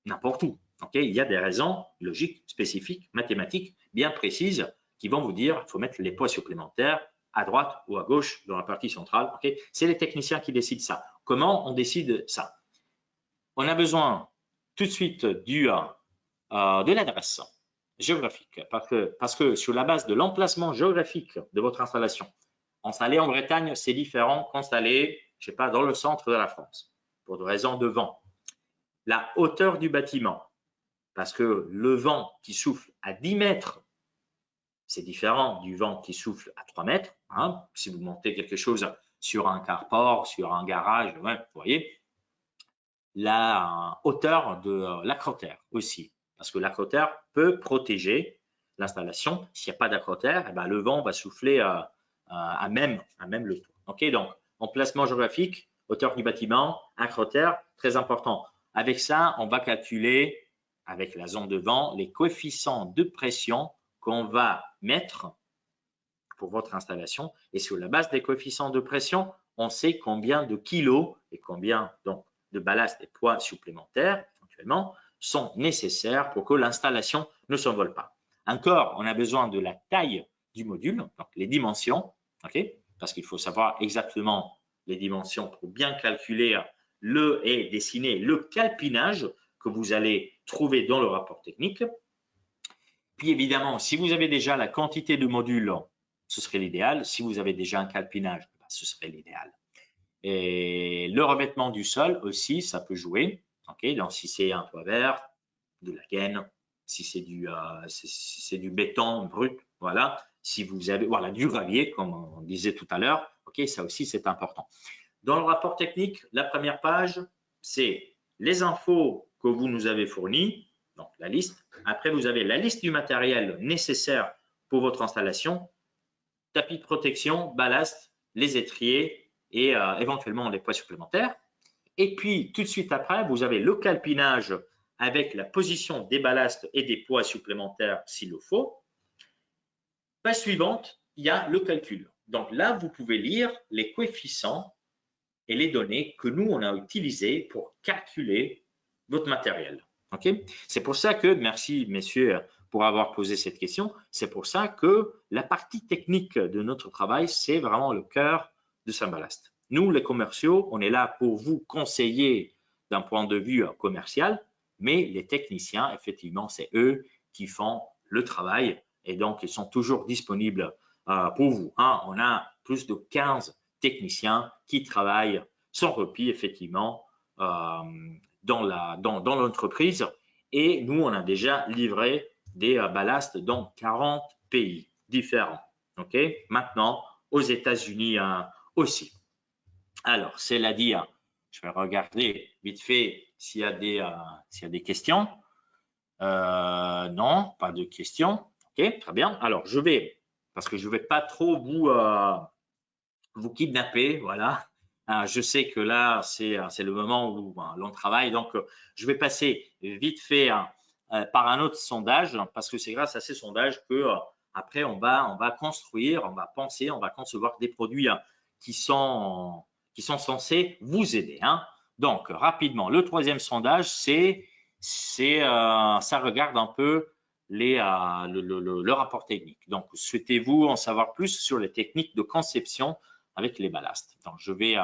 n'importe où. Okay, il y a des raisons logiques, spécifiques, mathématiques, bien précises qui vont vous dire qu'il faut mettre les poids supplémentaires à droite ou à gauche dans la partie centrale. Okay, c'est les techniciens qui décident ça. Comment on décide ça? On a besoin tout de suite de l'adresse géographique parce que sur la base de l'emplacement géographique de votre installation, installé en Bretagne, c'est différent qu'installé, je ne sais pas, dans le centre de la France pour des raisons de vent. La hauteur du bâtiment, parce que le vent qui souffle à 10 mètres, c'est différent du vent qui souffle à 3 mètres. Hein. Si vous montez quelque chose sur un carport, sur un garage, ouais, vous voyez, la hauteur de l'acrotère aussi, parce que l'acrotère peut protéger l'installation. S'il n'y a pas d'acrotère, eh ben, le vent va souffler à même le toit. Okay, donc, emplacement géographique, hauteur du bâtiment, acrotère, très important. Avec ça, on va calculer, avec la zone de vent, les coefficients de pression qu'on va mettre pour votre installation. Et sur la base des coefficients de pression, on sait combien de kilos et combien donc de ballast et poids supplémentaires, éventuellement, sont nécessaires pour que l'installation ne s'envole pas. Encore, on a besoin de la taille du module, donc les dimensions, okay, parce qu'il faut savoir exactement les dimensions pour bien calculer et dessiner le calpinage que vous allez trouver dans le rapport technique. Puis évidemment, si vous avez déjà la quantité de modules, ce serait l'idéal. Si vous avez déjà un calpinage, ce serait l'idéal. Et le revêtement du sol aussi, ça peut jouer. Okay, donc si c'est un toit vert, de la gaine, si c'est du béton brut, voilà. Si vous avez voilà, du gravier, comme on disait tout à l'heure, okay, ça aussi c'est important. Dans le rapport technique, la première page, c'est les infos que vous nous avez fournies, donc la liste. Après, vous avez la liste du matériel nécessaire pour votre installation, tapis de protection, ballast, les étriers et éventuellement les poids supplémentaires. Et puis, tout de suite après, vous avez le calpinage avec la position des ballasts et des poids supplémentaires s'il le faut. Page suivante, il y a le calcul. Donc là, vous pouvez lire les coefficients et les données que nous, on a utilisées pour calculer votre matériel. Okay? C'est pour ça que, merci messieurs pour avoir posé cette question, c'est pour ça que la partie technique de notre travail, c'est vraiment le cœur de Symballast. Nous, les commerciaux, on est là pour vous conseiller d'un point de vue commercial, mais les techniciens, effectivement, c'est eux qui font le travail et donc ils sont toujours disponibles pour vous. Hein, on a plus de 15 techniciens qui travaillent sans repos, effectivement, dans l'entreprise. Et nous, on a déjà livré des ballasts dans 40 pays différents. Okay? Maintenant, aux États-Unis aussi. Alors, cela dit, je vais regarder vite fait s'il y a des questions. Non, pas de questions. Ok, très bien. Alors, parce que je ne vais pas trop vous kidnapper, voilà. Je sais que là, c'est le moment où l'on travaille, donc je vais passer vite fait par un autre sondage, parce que c'est grâce à ces sondages que après on va construire, on va penser, on va concevoir des produits qui sont censés vous aider. Hein. Donc rapidement, le troisième sondage, ça regarde un peu le rapport technique. Donc souhaitez-vous en savoir plus sur les techniques de conception avec les ballasts. Donc, je vais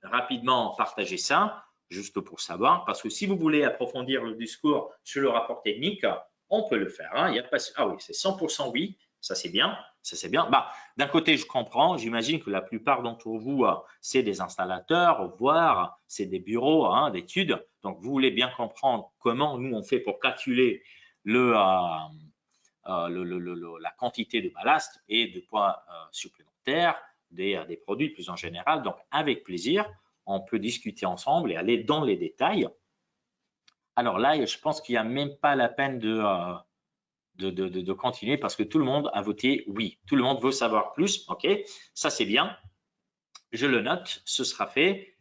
rapidement partager ça, juste pour savoir, parce que si vous voulez approfondir le discours sur le rapport technique, on peut le faire. Hein. Il y a pas, ah oui, c'est 100% oui, ça c'est bien. Ça c'est bien. Bah, d'un côté, je comprends, j'imagine que la plupart d'entre vous, c'est des installateurs, voire c'est des bureaux hein, d'études. Donc, vous voulez bien comprendre comment nous on fait pour calculer la quantité de ballast et de poids supplémentaires des produits plus en général. Donc, avec plaisir, on peut discuter ensemble et aller dans les détails. Alors là, je pense qu'il n'y a même pas la peine de continuer parce que tout le monde a voté oui. Tout le monde veut savoir plus. OK, ça c'est bien. Je le note, ce sera fait.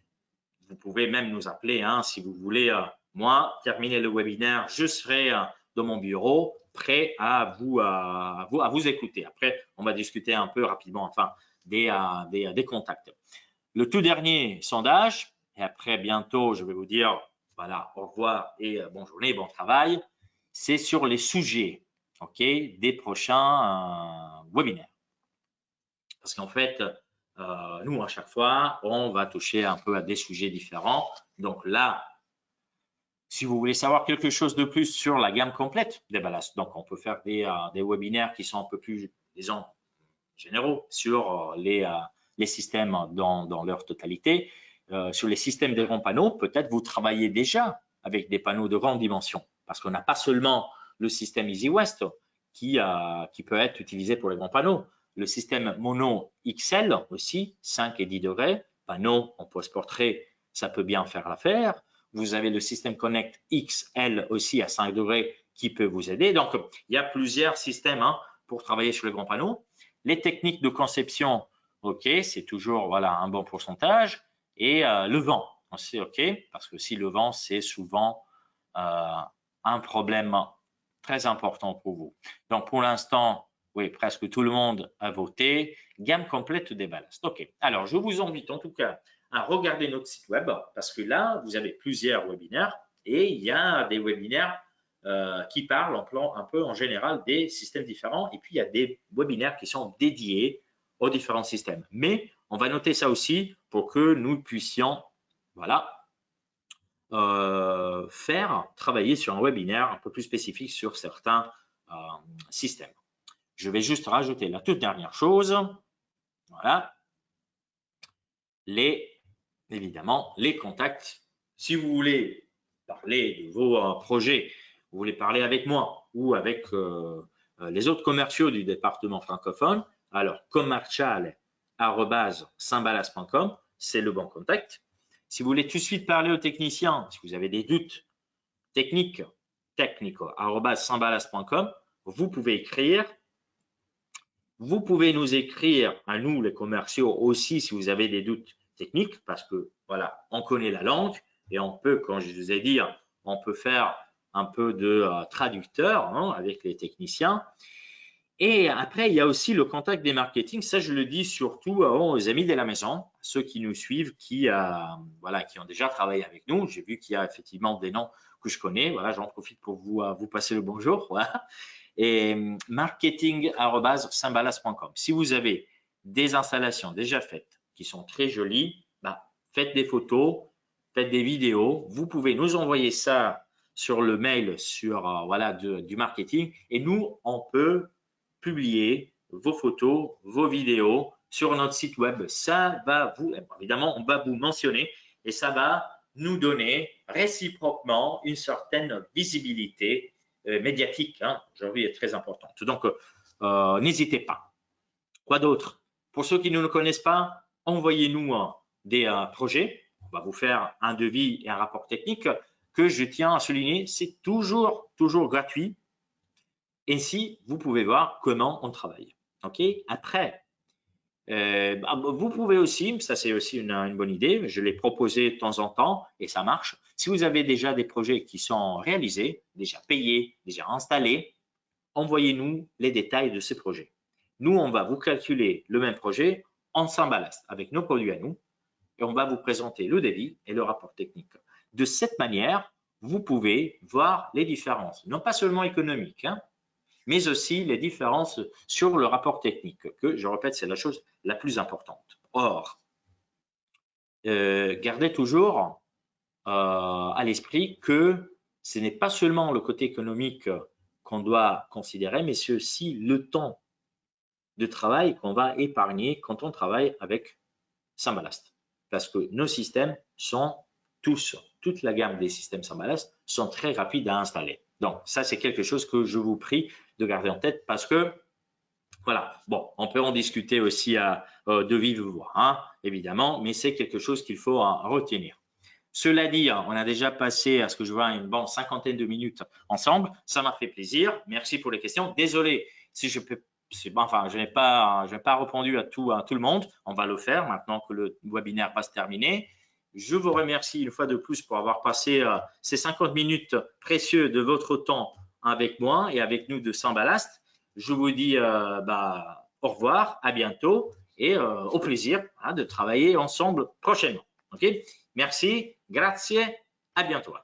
Vous pouvez même nous appeler hein, si vous voulez. Moi, terminer le webinaire, je serai dans mon bureau prêt à vous écouter. Après, on va discuter un peu rapidement enfin, des contacts. Le tout dernier sondage, et après bientôt, je vais vous dire voilà, au revoir et bonne journée, bon travail, c'est sur les sujets des prochains webinaires. Parce qu'en fait, nous, à chaque fois, on va toucher un peu à des sujets différents. Donc là, si vous voulez savoir quelque chose de plus sur la gamme complète des ballasts, donc on peut faire des webinaires qui sont un peu plus, disons, généraux sur les systèmes dans leur totalité. Sur les systèmes des grands panneaux, peut-être vous travaillez déjà avec des panneaux de grande dimension parce qu'on n'a pas seulement le système EasyWest qui peut être utilisé pour les grands panneaux. Le système mono XL aussi, 5 et 10 degrés, panneau en post-portrait, ça peut bien faire l'affaire. Vous avez le système Connect XL aussi à 5 degrés qui peut vous aider. Donc, il y a plusieurs systèmes hein, pour travailler sur les grands panneaux. Les techniques de conception, OK, c'est toujours voilà, un bon pourcentage. Et le vent, c'est OK, parce que si le vent, c'est souvent un problème très important pour vous. Donc, pour l'instant, oui, presque tout le monde a voté. Gamme complète des ballasts. OK. Alors, je vous invite en tout cas à regarder notre site web parce que là, vous avez plusieurs webinaires et il y a des webinaires qui parlent un peu en général des systèmes différents et puis il y a des webinaires qui sont dédiés aux différents systèmes. Mais on va noter ça aussi pour que nous puissions voilà, faire travailler sur un webinaire un peu plus spécifique sur certains systèmes. Je vais juste rajouter la toute dernière chose. Voilà. Évidemment, les contacts. Si vous voulez parler de vos projets, vous voulez parler avec moi ou avec les autres commerciaux du département francophone, alors commercial@saintballas.com, c'est le bon contact. Si vous voulez tout de suite parler aux techniciens, si vous avez des doutes techniques, technico@saintballas.com, vous pouvez écrire. Vous pouvez nous écrire à nous, les commerciaux, aussi si vous avez des doutes techniques, parce que voilà, on connaît la langue et on peut, comme je vous ai dit, on peut faire un peu de traducteur hein, avec les techniciens. Et après, il y a aussi le contact des marketing. Ça, je le dis surtout aux amis de la maison, ceux qui nous suivent, qui ont déjà travaillé avec nous. J'ai vu qu'il y a effectivement des noms que je connais. Voilà, j'en profite pour vous passer le bonjour. Voilà. Et marketing@saintballas.com. Si vous avez des installations déjà faites qui sont très jolies, faites des photos, faites des vidéos. Vous pouvez nous envoyer ça sur le mail du marketing et nous, on peut publier vos photos, vos vidéos sur notre site web. Ça va évidemment, on va vous mentionner et ça va nous donner réciproquement une certaine visibilité médiatique hein, aujourd'hui est très importante. Donc, n'hésitez pas. Quoi d'autre? Pour ceux qui ne nous connaissent pas, envoyez-nous des projets. On va vous faire un devis et un rapport technique que je tiens à souligner. C'est toujours gratuit. Ainsi, vous pouvez voir comment on travaille. OK? Après, vous pouvez aussi, ça c'est aussi une bonne idée, je l'ai proposé de temps en temps et ça marche. Si vous avez déjà des projets qui sont réalisés, déjà payés, déjà installés, envoyez-nous les détails de ces projets. Nous, on va vous calculer le même projet en Saint-Balast avec nos produits à nous et on va vous présenter le devis et le rapport technique. De cette manière, vous pouvez voir les différences, non pas seulement économiques, hein, mais aussi les différences sur le rapport technique, que je répète, c'est la chose la plus importante. Or, gardez toujours à l'esprit que ce n'est pas seulement le côté économique qu'on doit considérer, mais c'est aussi le temps de travail qu'on va épargner quand on travaille avec Saint-Balast. Parce que nos systèmes sont toute la gamme des systèmes Saint-Balast sont très rapides à installer. Donc, ça, c'est quelque chose que je vous prie de garder en tête parce que, voilà, bon, on peut en discuter aussi de vive voix, hein, évidemment, mais c'est quelque chose qu'il faut retenir. Cela dit, on a déjà passé, à ce que je vois, une bonne cinquantaine de minutes ensemble. Ça m'a fait plaisir. Merci pour les questions. Désolé si je peux, enfin, je n'ai pas répondu à tout le monde. On va le faire maintenant que le webinaire va se terminer. Je vous remercie une fois de plus pour avoir passé ces 50 minutes précieuses de votre temps avec moi et avec nous de Sans Ballast. Je vous dis au revoir, à bientôt et au plaisir de travailler ensemble prochainement. Ok? Merci, grazie, à bientôt.